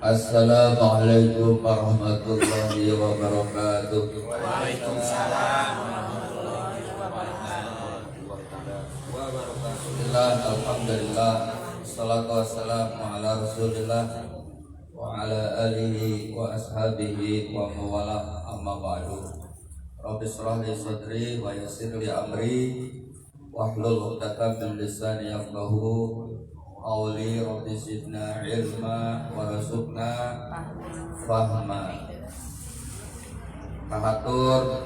Assalamualaikum warahmatullahi wabarakatuh. Waalaikumsalam warahmatullahi wabarakatuh. Alhamdulillah. Salatu wassalamu ala Rasulillah wa ala alihi wa ashabihi wa mawala amma ba'du. Rabbi shrah li sadri wa yassir li amri wahlul 'uqdatam min lisani yafqahu qawli. Rabbi zidna ilma warzuqna fahma. Kahatur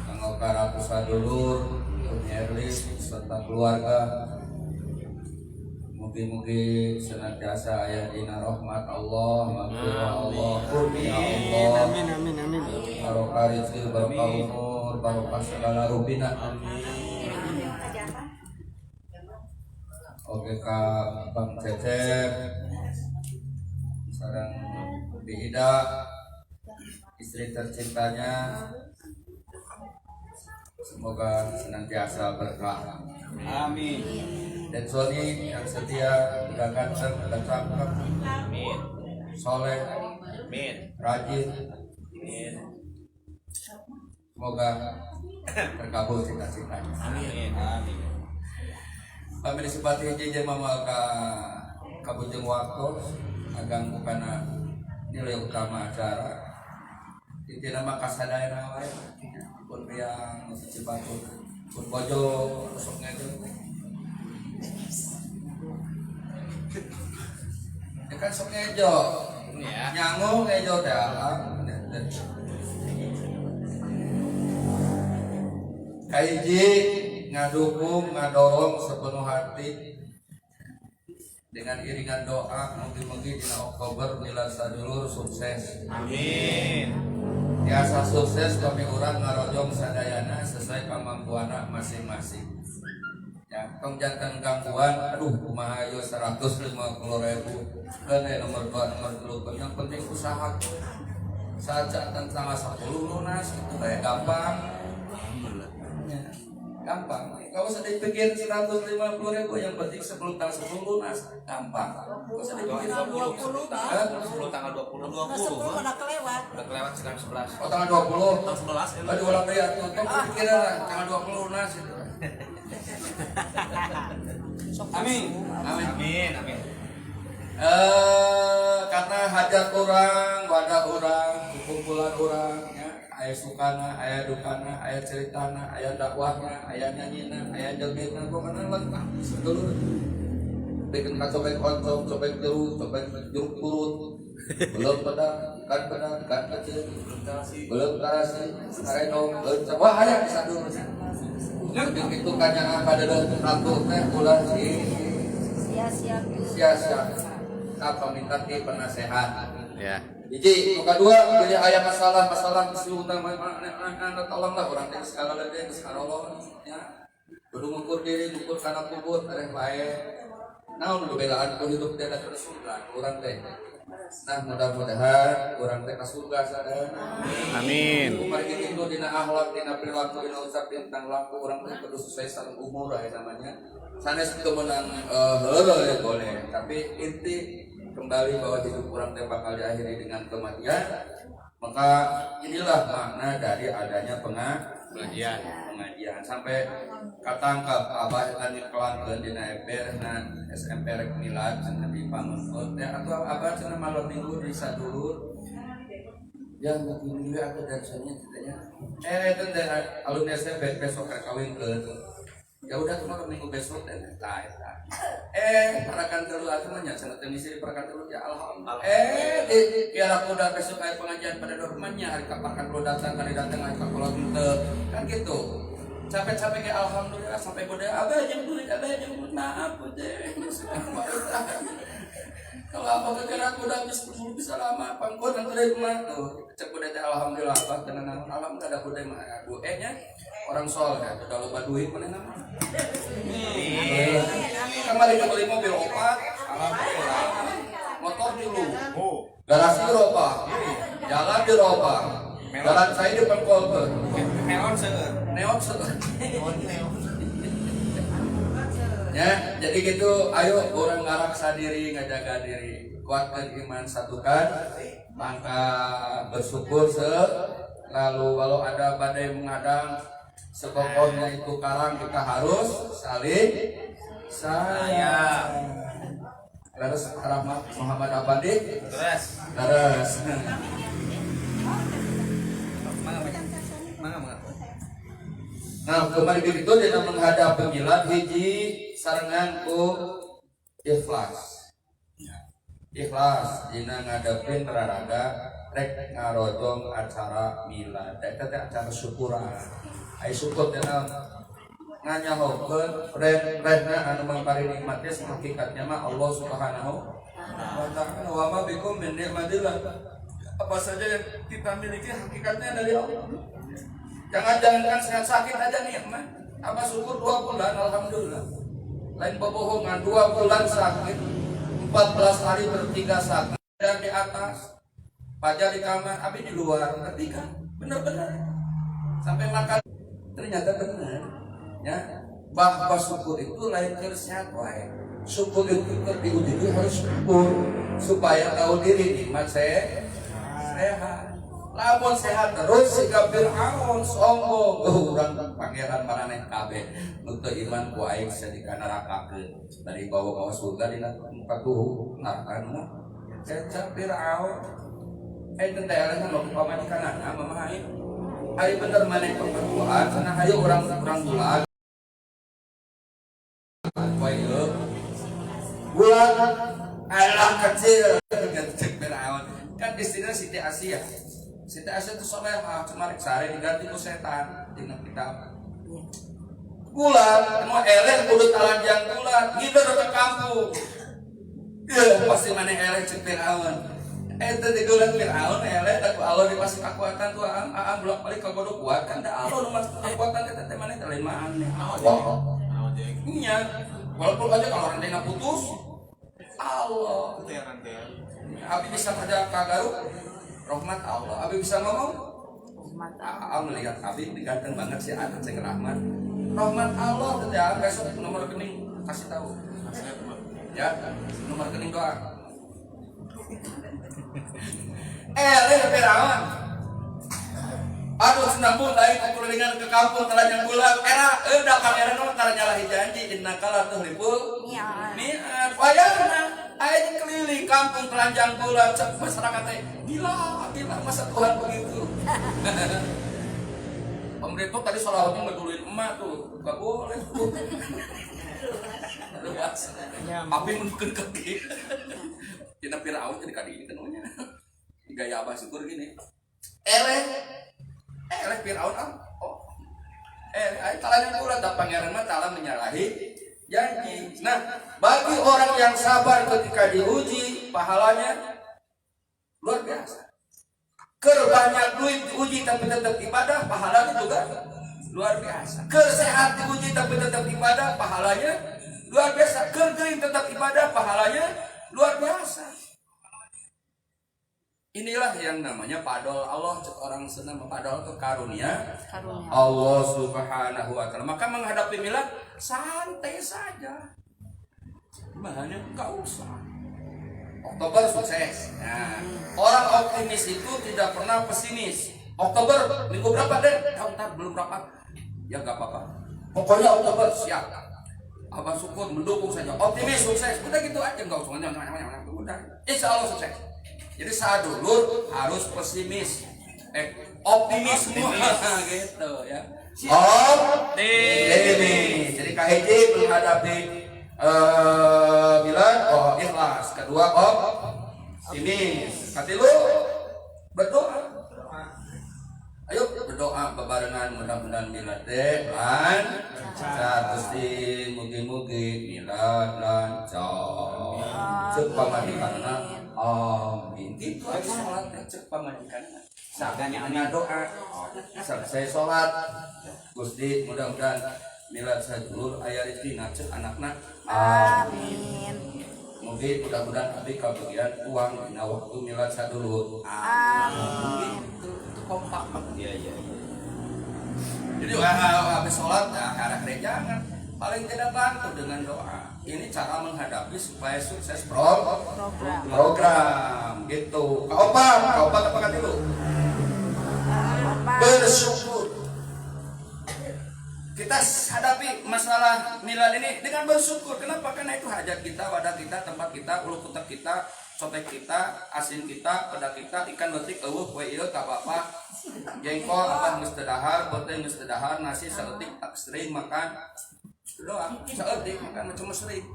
kanggo para sadulur, pemirsa serta keluarga, mugi-mugi senantiasa aya dina rahmat Allah, maghfirah Allah, kurnia Allah. Amin amin amin. Barokah rezeki, barokah umur, barokah segala rubina. Oke Kak Bang Cecep, sareng Bi Ida, istri tercintanya, semoga senantiasa berkah. Amin. Dan Sony yang setia, udah ganteng, udah cakep, Amin. soleh, Amin. rajin. Amin. Semoga terkabul cita-citanya. Amin. Amin. Kami disebut hiji jeung mamal ka kabujeng waktu agang bukana nilai utama acara. Intina mah kasadayana wae. Pun yang Cibatu, pun bojo sok ngeudeung. Ya kan sok ngejo. Ya. Nyangu ngejo teh alam. Kaiji ngadukung, ngadorong sepenuh hati dengan iringan doa mugi-mugi di Oktober milad sadulur sukses. Amin. Tiasa sukses kami urang ngarojong sadayana sesuai kemampuan masing-masing. Ya, tong jantan gangguan, aduh kumaha yo 150.000. Kan nomor 2 nomor 3 yang penting usaha. Saja tentang 10 lunas itu kayak gampang. Ya, gampang. Kalau usah dipikir 150.000 yang penting sebelum tanggal 10 lunas, gampang. Kalau usah dipikir 20 tanggal 20. 10 udah kelewat. Udah kelewat sekarang 11. Oh, tanggal 20. Tanggal 11 ya. Aduh, ulang deh atuh. Tong pikiran lah tanggal 20 lunas itu. Amin. Amin. Amin. Amin. Karena hajat orang, wadah orang, kumpulan orang, ya, aya sukana, aya dukana, aya ceritana, aya dakwahna, aya nyanyina, aya jogetna, pokoknya lengkap sedulur. Bikin cobek oncom, cobek jeruk, cobek jeruk purut, belum pedang, kan kecil, belum tarasi, arenong, lencang, wah aya bisa dulu. Lebih itu kanya pada ratu teh ulah sia-sia. Apa minta ti penasehat. Ya. Hiji, nu kadua jadi aya masalah isu utama tolonglah urang teh segala leuwih Allah ya. Kudu ngukur diri, ngukur kana kubur areh bae. Naon nu belaan ku hidup teh da surga urang teh. Nah, mudah-mudahan urang teh ka surga sadayana. Amin. Umar kitu dina akhlak, dina perilaku, dina ucap, dina laku urang teh kudu sesuai sareng umur aya namanya. Sanes teu meunang heureuh boleh, tapi inti kembali bahwa hidup orang teh bakal diakhiri dengan kematian. Maka inilah makna dari adanya pengajian sampai katangkap abah tadi kelangkeun dina FPR na SMP rek milad cenah di Pangengkeut teh atau abah cenah malam minggu di sadulur ya mungkin juga aku dan soalnya ceritanya itu teh alumni SMP besok rek kawinkeun. Ya udah cuma minggu besok dan parakan terlalu aku mah nyata temisi parakan terlalu ya alhamdulillah kira aku udah besok kayak pengajian pada dormannya hari kapan lu datang hari kalau kan gitu capek-capek kayak alhamdulillah sampai gede abah yang duit maaf deh kalau apa kira aku udah bisa lama pangkot dan terima tuh cek udah alhamdulillah apa tenang alhamdulillah ada gede mah nya orang soleh udah lupa duit mana nama kembali beli mobil opat alhamdulillah motor dulu garasi roba jalan di roba jalan saya di pengkolber neon seueur ya jadi gitu ayo orang ngaraksa diri ngajaga diri kuatkan iman, satukan maka bersyukur selalu. Kalau ada badai menghadang sekokohnya itu karang, kita harus saling sayang. Terus Rahmat Muhammad Abadi Terus. terus Mangga. nah kemarin begitu dia menghadap pemilad hiji sarengan ku ikhlas dina ngadepin raraga rek ngarojong acara milad eta teh acara syukuran ai syukur teh nganyahokeun rehna anu mangpari nikmat teh hakikatnya mah Allah Subhanahu wa ta'ala. Wa ma bikum min ni'matillah, apa saja yang kita miliki hakikatnya dari Allah. Jangan sehat sakit aja nikmat. Apa syukur 2 bulan alhamdulillah. Lain bohongan 2 bulan sakit, 14 hari bertiga sakit dan di atas. Pajar di kamar, abi di luar, ketika benar-benar sampai makan ternyata benar. Ya, bahwa syukur itu lain sehat wae. Syukur itu diuji harus syukur supaya tahu diri nikmat sehat. Lamun sehat terus siga Fir'aun sombong urang pangeran maraneh kabeh nu teu iman ku aing sadika nerakakeun dari bawa surga dina patuh neraka caca Fir'aun teu teh eleh nu pamajikanana mah ai bener maneh perempuan cenah hayu urang bulan bulan alah kecil cek Fir'aun kan istilah Siti Asia. Siti Asia itu solehah, cuma rek sare diganti ku setan dina kitab. Bulan mau eleh kudu talanjang bulan, ngider ke kampung. Ya pasti maneh eleh cek Fir'aun. Eta digulan Fir'aun eleh da ku Allah dipasih kekuatan ku aam bolak-balik ka kudu kuat kan da Allah nu mas kekuatan eta teh maneh teh lain maneh. Nya walaupun aja kalau rantainya putus Allah abi bisa kerja kagaru rahmat Allah abi bisa ngomong melihat abi diganteng banget si anak saya rahmat Allah tidak besok nomor rekening kasih tahu ya nomor rekening doa Fir'aun aduh senang pun lain kekulingan ke kampung telanjang bulan era udah pangeran mah tara nyalahi janji innaka la tuhlibul mi'ad wayana aya keliling kampung telanjang bulan masyarakat teh gila masa Tuhan begitu. Pemerintah tadi salahnya ngeduluin emak tuh gak boleh tuh. Api mungkin kaki tina Fir'aun jadi kadi ini kenanya gaya abah syukur gini eleh Fir'aun talanjang bulan tak pangeran mah taala menyalahi janji. Nah, bagi orang yang sabar ketika diuji, pahalanya luar biasa. Banyak duit diuji tapi tetap ibadah, pahalanya juga luar biasa. Sehat diuji tapi tetap ibadah, pahalanya luar biasa. Gering tetap ibadah, pahalanya luar biasa. Inilah yang namanya padol Allah. Orang senang padol itu karunia Allah Subhanahu wa ta'ala. Maka menghadapi milad santai saja. Bahannya enggak usah. Oktober sukses. Nah, orang optimis itu tidak pernah pesimis. Oktober minggu berapa deh? Tahun belum rapat. Ya enggak apa-apa. Pokoknya Oktober siap. Abah syukur mendukung saja. Optimis sukses. Udah gitu aja enggak usah. Udah. Insya Allah sukses. Jadi saat dulu harus pesimis, optimis gitu ya. Optimis. Jadi kahiji menghadapi bilang ikhlas. Kedua optimis. Katilu berdoa. Ayo berdoa bebarengan mudah-mudahan milad teh lancar. Gusti mugi-mugi milad lancar. Cek pamajikanna amin. Itu aja sholatnya cek pamajikanna. Saganya doa. Selesai sholat Gusti mudah-mudahan milad sadulur aya rezeki ngacek anakna amin. Mugi mudah-mudahan abi kabagian uang dina waktu milad sadulur amin. Kompak iya. Jadi habis sholat ya arah gereja paling tidak bantu dengan doa. ini cara menghadapi supaya sukses program gitu. Kau apa kan itu? Bersyukur. Kita hadapi masalah milad ini dengan bersyukur. Kenapa? Karena itu hajat kita, wadah kita, tempat kita, ulu kutek kita, copek kita, asin kita, pedak kita, ikan betik, kue ieu, kapapa, jengkol, apa geus teu dahar, bote geus teu dahar, nasi saeutik sering makan. Doang, saeutik makan cuma sering.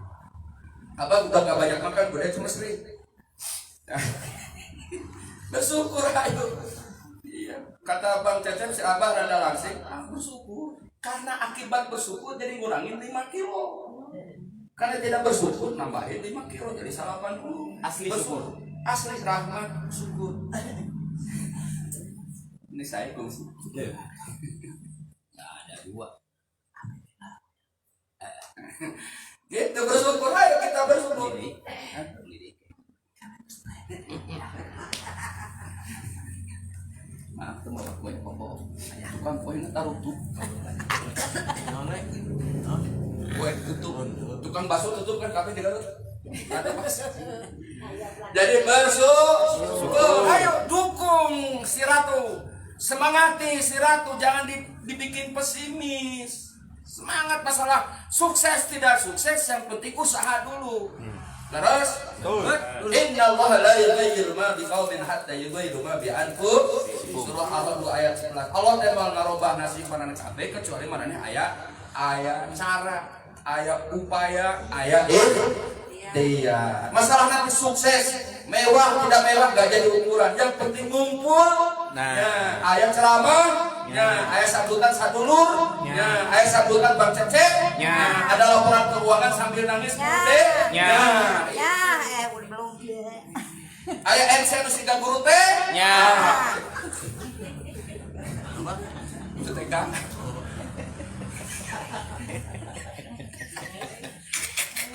Abah udah gak banyak makan, budaya cuma sering. Bersyukur ayo. Iya. Kata Bang Cecep si Abah rada langsing, bersyukur. Karena akibat bersyukur jadi ngurangin 5 kilo. Karena tidak bersyukur nambahin 5 kilo jadi 80. Asli bersyukur. Asli rahmat syukur. Ini saya kongsi. Ada 2. Gitu bersyukur, ayo kita bersyukur. Maaf tuh mau kue popo. Tukang kue taruh tutup. Kue tutup. Tukang bakso tutup kan kafe di Garut. Ada pas. Jadi bersyukur. Ayo dukung si Ratu. Semangati si Ratu, jangan dibikin pesimis. Semangat masalah sukses tidak sukses, yang penting usaha dulu. Terus, Inna Allah la yughayyiru ma biqaumin hatta yughayyiru ma bi anfusihim. Surah Al-Baqarah ayat 11. Allah teh moal ngarobah nasib manehna kabeh kecuali manehna aya cara, aya upaya, aya ikhtiar. Masalah nanti sukses, mewah tidak mewah gak jadi ukuran. Yang penting ngumpul. Nah, aya ceramah, aya sambutan sadulur, aya sambutan Bang Cecep, ada laporan keuangan sambil nangis gede, belum aya MC nu siga guru teh, itu tega.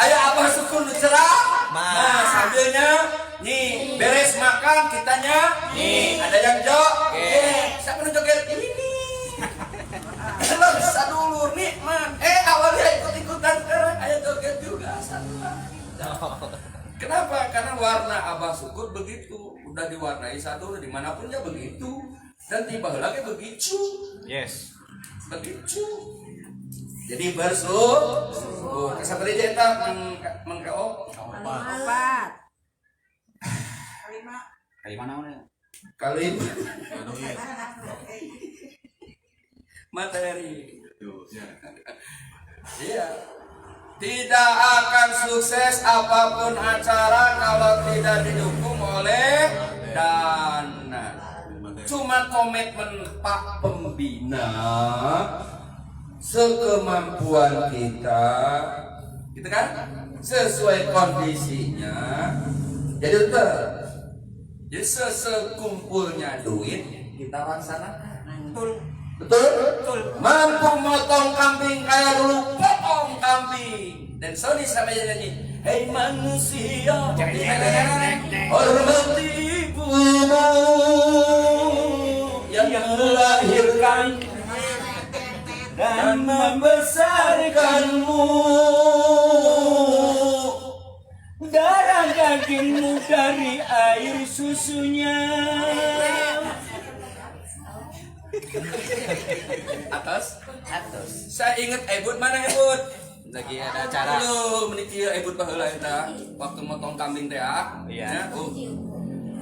Aya abah syukur nu cerah, nah sambilnya nih beres makan kitanya, nih ada yang joget, siapa yang joget ini? Kalau bisa dulu nikmat, awalnya ikut-ikutan sekarang aya joget juga. Kenapa? Karena warna abah syukur begitu, udah diwarnai sadul dimanapun ya begitu, dan tiba lagi begitu. Yes. Begitu. Jadi bersyukur. Seperti kita mengkao. Kali mana? Kali materi. Iya. Tidak akan sukses apapun acara kalau tidak didukung oleh dana. Cuma komitmen Pak Pembina, sekemampuan kita, gitu kan? Sesuai kondisinya. Jadi jadi sekumpulnya duit kita laksanakan. Betul? Mampu motong kambing kayak dulu potong kambing. Dan Sony sama nyanyi, hei manusia, hormati ibumu yang melahirkan dan membesarkanmu, darah dagingmu dari air susunya. Atas. Saya ingat Ebut, mana Ebut? Lagi ada acara. Lu menikir Ebut baheula eta waktu motong kambing teh. Iya.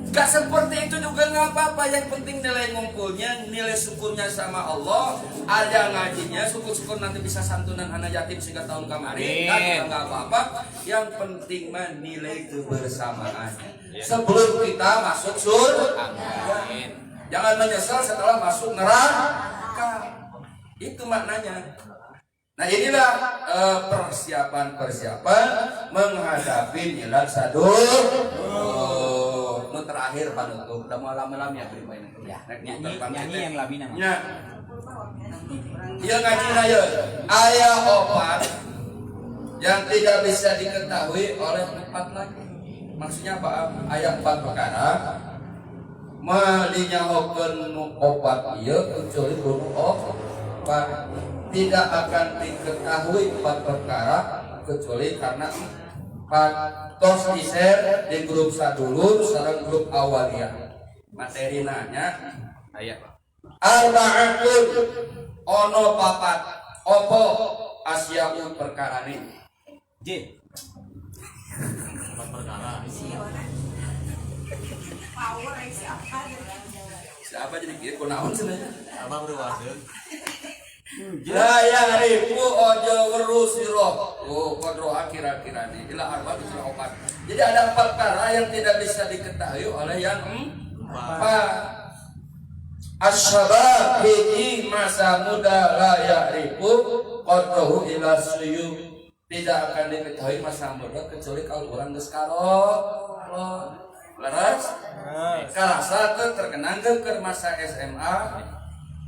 Gak seperti itu juga nggak apa-apa. Yang penting nilai ngumpulnya, nilai syukurnya sama Allah. Ada ngajinya, syukur-syukur nanti bisa santunan anak yatim sehingga tahun kemarin. Kan nggak apa-apa. Yang penting mah nilai kebersamaan. Sebelum kita masuk surga, jangan menyesal setelah masuk neraka. Itu maknanya. Nah inilah persiapan menghadapi milad sadul. Terakhir panutup udah mau lama-lama ya bermain ya. Nyanyi yang labi namanya. Ya. Iya ngaji raya. Aya opat yang tidak bisa diketahui oleh 4 lagi. Maksudnya apa? Aya 4 perkara. Malinyahokeun opat ieu kecuali kudu opat. Tidak akan diketahui 4 perkara kecuali karena tos di-share di grup sadulur sareng grup awaliyah. Materi nanya Aya. arba'atun ono papat opo asyaun perkarane. J. Siapa jadi kieu kunaon sebenarnya? Abang berwasil. La ya'rifu ojo weru sira. Oh, kodro kira-kira nih. Ila arba bisa opat. Jadi ada 4 perkara yang tidak bisa diketahui oleh yang empat. Asyabab hiji masa muda la ya'rifu qadruhu ila suyu. Tidak akan diketahui masa muda kecuali kalau orang geus karok. Laras? Karasa terkenang ke masa SMA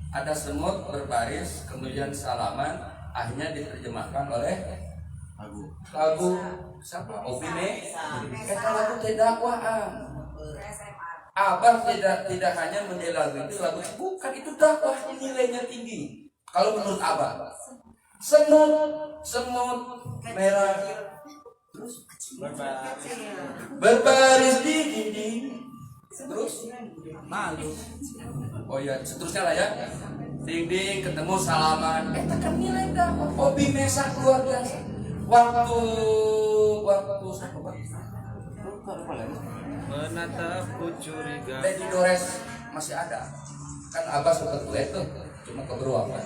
ada semut berbaris kemudian salaman akhirnya diterjemahkan oleh lagu siapa? Opine. Eta lagu teh dakwaan. Abah tidak hanya menilai lagu itu bukan itu dakwah nilainya tinggi. Kalau menurut Abah, semut merah terus berbaris di dinding terus malu. Oh ya, seterusnya lah ya. Dinding ketemu salaman. Kan nilai dakwah. Hobi mesak luar biasa. Waktu siapa Pak? Lupa lagi. Menatapku curiga. Lady Dores masih ada. Kan Abah sempat kuliah tuh, cuma keburu apa.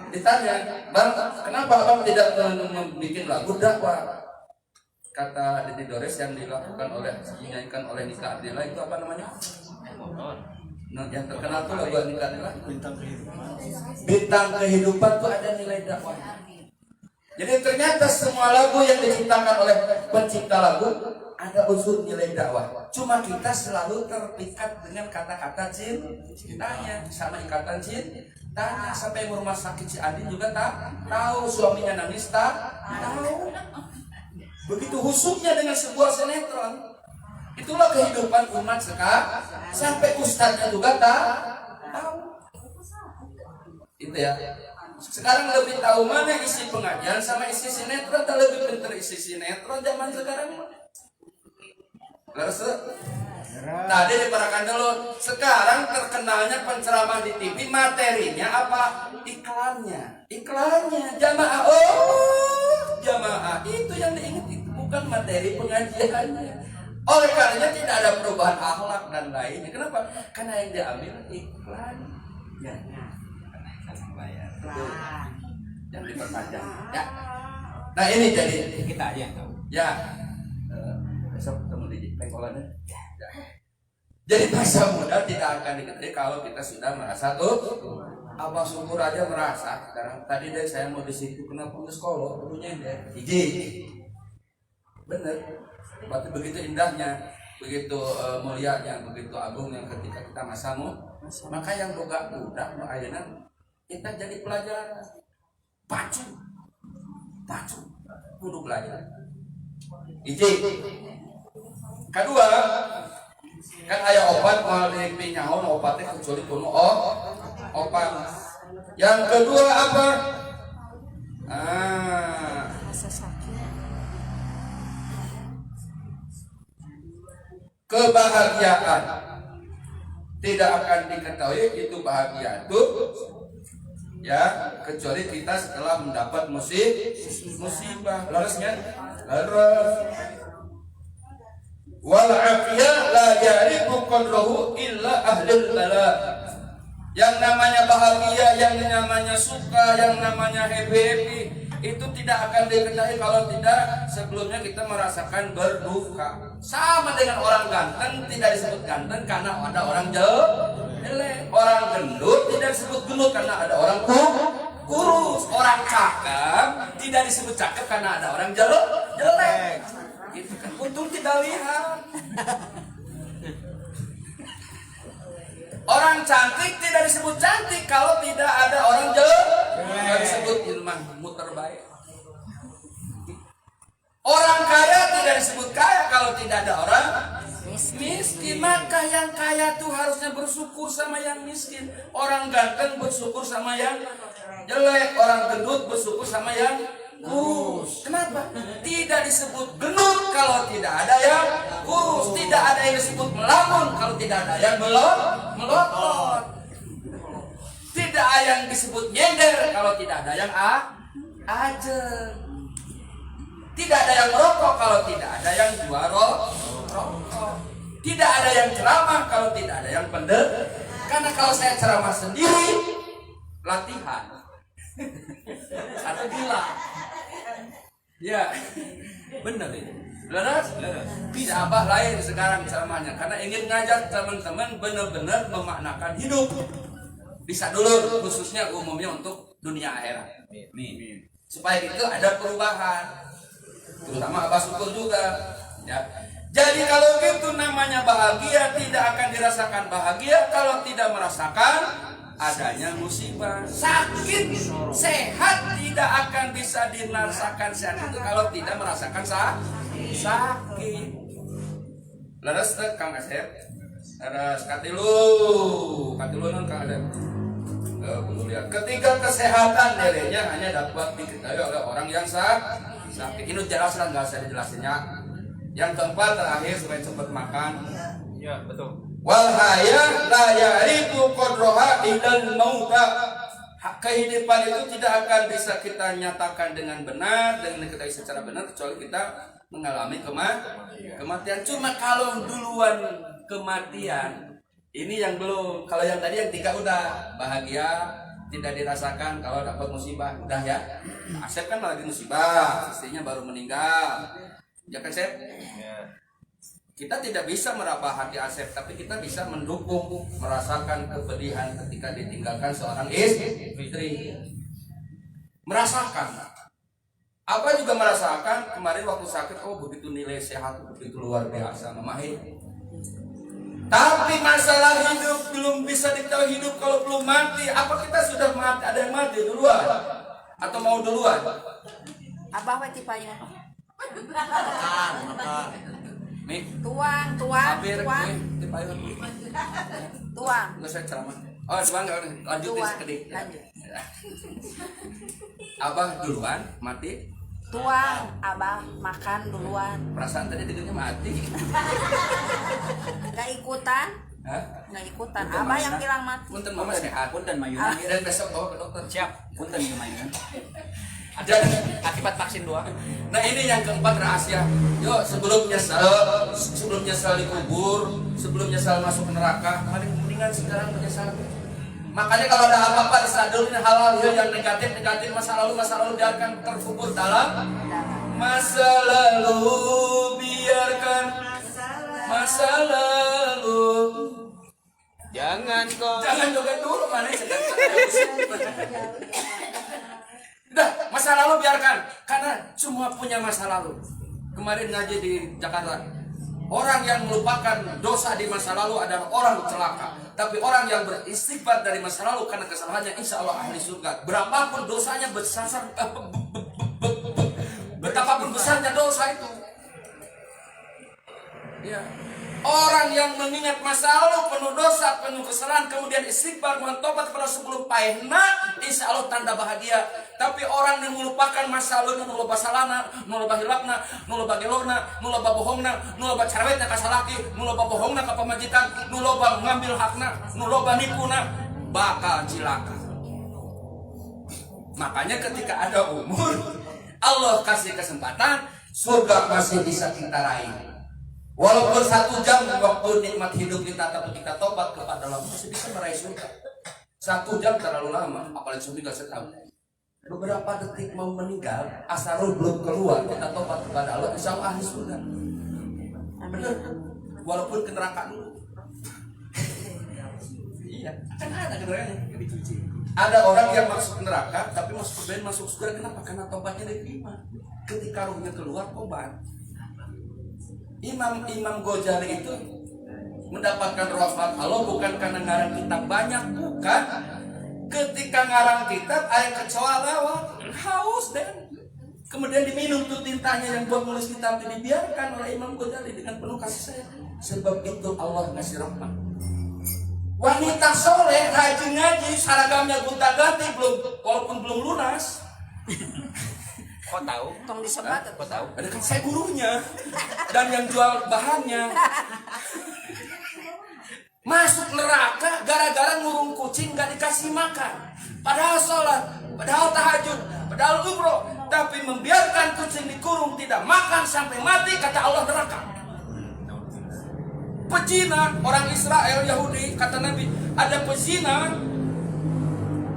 Ditanya, Bang, kenapa Abang tidak membuat lagu dakwah? Kata Lady Dores yang dilakukan dinyanyikan oleh Nika Ardila itu apa namanya? Nah, yang terkenal tuh lagu Nika Ardila. Bintang kehidupan tuh ada nilai dakwah. Jadi ternyata semua lagu yang diciptakan oleh pencipta lagu ada unsur nilai dakwah. Cuma kita selalu terpikat dengan kata-kata cintanya sama ikatan cintanya. Sampai rumah sakit si Adi juga tak tahu suaminya nangis tak tahu. Begitu husuknya dengan sebuah sinetron. Itulah kehidupan umat sekarang. Sampai ustadznya juga tak tahu. Itu ya. Sekarang lebih tahu mana isi pengajian sama isi sinetron. Tak lebih pintar isi sinetron zaman sekarang. Lalu tadi diparakan dulu. Sekarang terkenalnya penceramah di TV, materinya apa? Iklannya jamaah. Oh, jamaah itu yang diingat, itu bukan materi pengajiannya. Oleh karenanya tidak ada perubahan akhlak dan lainnya. Kenapa? Karena yang diambil iklannya. Yang diperpanjang. Ya. Nah ini jadi Kita aja yang tahu. ya. Besok ketemu di pengkolannya. Ya. Jadi masa muda tidak akan diketahui kalau kita sudah merasa tuh. Apa syukur aja merasa sekarang. Tadi deh saya mau di situ kenapa ke sekolah dulunya deh. Hiji. Bener. Berarti begitu indahnya, begitu mulianya, begitu agungnya ketika kita masamu. Maka yang boga budak nu ayeuna kita jadi pelajar. Pacu. Kudu belajar. Hiji. Kedua, kan aya obat moal dipinyaon obatnya kecuali kuno obat. Yang kedua apa? Kebahagiaan tidak akan diketahui itu bahagia itu ya kecuali kita setelah mendapat musibah. Larasnya wal afiyah la ya'rifu qadrahu illa ahlul bala. Yang namanya bahagia, yang namanya suka, yang namanya happy itu tidak akan diketahui kalau tidak sebelumnya kita merasakan berduka. Sama dengan orang ganteng tidak disebut ganteng karena ada orang jelek. Orang gendut tidak disebut gendut karena ada orang kurus. Orang cakep tidak disebut cakep karena ada orang jelek. Itu kan untung tidak lihat. Orang cantik tidak disebut cantik kalau tidak ada orang jelek. Tidak disebut ilmu muter baik. Orang kaya tidak disebut kaya kalau tidak ada orang miskin. Maka yang kaya tuh harusnya bersyukur sama yang miskin. Orang ganteng bersyukur sama yang jelek. Orang gendut bersyukur sama yang kurus. Kenapa? Tidak disebut gendut kalau tidak ada yang kurus. Tidak ada yang disebut melamun kalau tidak ada yang melotot. Tidak ada yang disebut nyender kalau tidak ada yang ajeng. Tidak ada yang merokok kalau tidak ada yang jual rokok. Tidak ada yang ceramah kalau tidak ada yang pendek. Karena kalau saya ceramah sendiri, latihan atau gila. Ya, Bener itu. leras? Tidak apa lain sekarang ceramahnya. Karena ingin ngajak teman-teman benar-benar memaknakan hidup. Bisa dulu khususnya umumnya untuk dunia akhirat. Nih, supaya itu ada perubahan. Terutama Abah syukur juga. Ya. Jadi kalau gitu namanya bahagia, tidak akan dirasakan bahagia kalau tidak merasakan adanya musibah. Sakit, sehat tidak akan bisa dirasakan sehat itu kalau tidak merasakan sakit. Leres teh Kang Asep. Leres katilu non Kang Asep. Lihat. Ketika kesehatan nilainya hanya dapat diketahui oleh orang yang sakit. Ini jelas lah, nggak usah dijelasinnya. Yang keempat terakhir supaya cepat makan. Ya, betul. Wal haya la ya'rifu qadraha illal mauta. Kehidupan itu tidak akan bisa kita nyatakan dengan benar, dengan kita secara benar kecuali kita mengalami kematian. Cuma kalau duluan kematian, ini yang belum. Kalau yang tadi yang 3 udah bahagia, tidak dirasakan kalau dapat musibah, udah ya. Asep kan lagi musibah, istrinya baru meninggal. Ya kan, Sep? Ya. Kita tidak bisa meraba hati Asep, tapi kita bisa mendukung, merasakan kepedihan ketika ditinggalkan seorang istri. Merasakan. Apa juga merasakan kemarin waktu sakit, oh begitu nilai sehat, begitu luar biasa, memahit. Tapi masalah hidup belum bisa diketahui hidup kalau belum mati. Apa kita sudah mati? Ada yang mati duluan? Atau mau duluan? Abah we tipanya. Makan. Nih, Tuang, hampir tuang. Tuang. Nggak saya ceramah. Oh, tuang nggak lanjutin Tuang. sekedik. Lanjut. Abah duluan mati. Tuang, Abah makan duluan. Perasaan tadi dengarnya mati. Enggak ikutan? Hah? Enggak ikutan. Punten Abah Mama. yang bilang mati. Punten mama sehat. Punten mayuna. Dan besok bawa ke dokter. Siap. Punten ieu mayuna. Dan Akibat vaksin 2. nah ini yang keempat rahasia. Yuk sebelum nyesal dikubur, sebelum nyesal masuk neraka, mendingan sekarang menyesal. Makanya kalau ada apa-apa disadulin hal-hal yang negatif masa lalu biarkan terkubur dalam masa lalu, biarkan masa lalu. Jangan Jangan dulu mana udah, masa lalu biarkan, karena semua punya masa lalu. Kemarin ngaji di Jakarta, orang yang melupakan dosa di masa lalu adalah orang celaka. Tapi orang yang beristighfar dari masa lalu karena kesalahannya, insya Allah ahli surga. Berapapun dosanya betapapun besarnya dosa itu. Ya. Orang yang mengingat masa lalu penuh dosa, penuh kesalahan, kemudian istighfar, mohon tobat kepada sebelum paehna, insya Allah tanda bahagia. Tapi orang yang melupakan masa lalu, nuloba salana, nuloba hilapna, nuloba gelorna, nuloba bohongna, nuloba cerewetna ka salaki, nuloba bohongna ka pamajikan, nuloba ngambil hakna, nuloba nipuna, bakal cilaka. Makanya ketika ada umur, Allah kasih kesempatan, surga masih bisa kita raih. Walaupun 1 jam waktu nikmat hidup kita, tapi kita tobat kepada Allah masih bisa meraih surga. 1 jam terlalu lama, apalagi surga setahun. Beberapa detik mau meninggal, asarul belum keluar, kita tobat kepada Allah, insya Allah ahli surga. Benar, walaupun ke neraka dulu. Iya, kan ada keneraka. Ada orang yang masuk neraka, tapi masuk surga. Kenapa? Karena tobatnya diterima. Ketika ruhnya keluar, tobat. Imam Ghazali itu mendapatkan rahmat Allah bukan karena ngarang kitab banyak, bukan. Ketika ngarang kitab air kecoa lewat, haus dan kemudian diminum tuh tintanya yang buat nulis kitab ini, dibiarkan oleh Imam Ghazali dengan penuh kasih sayang. Sebab itu Allah ngasih rahmat. Wanita soleh rajin ngaji, seragamnya gonta-ganti walaupun belum lunas. Kok tahu? Tong disebat Kok atuh. tahu? Ada kan saya gurunya dan yang jual bahannya. Masuk neraka gara-gara ngurung kucing gak dikasih makan. Padahal sholat, padahal tahajud, padahal umroh, tapi membiarkan kucing dikurung tidak makan sampai mati, kata Allah neraka. Pezina orang Israel Yahudi, kata Nabi, ada pezina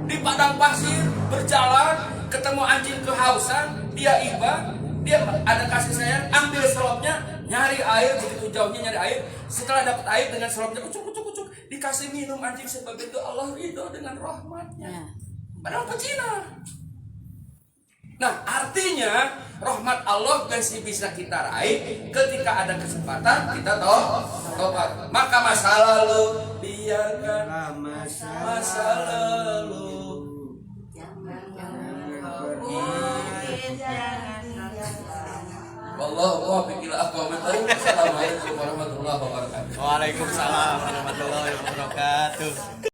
di padang pasir berjalan ketemu anjing kehausan, dia iba, dia ada kasih sayang, ambil selopnya, nyari air, begitu jauhnya nyari air, setelah dapat air dengan selopnya kucuk dikasih minum anjing, sebab itu Allah ridho dengan rahmatnya. Ya. Padahal pezina. Nah, artinya rahmat Allah masih bisa kita raih ketika ada kesempatan kita tobat. Maka masa lalu biarkan masa lalu. Wallahu muwaffiq ila aqwamit thoriq. Assalamualaikum warahmatullahi wabarakatuh. Waalaikumsalam warahmatullahi wabarakatuh.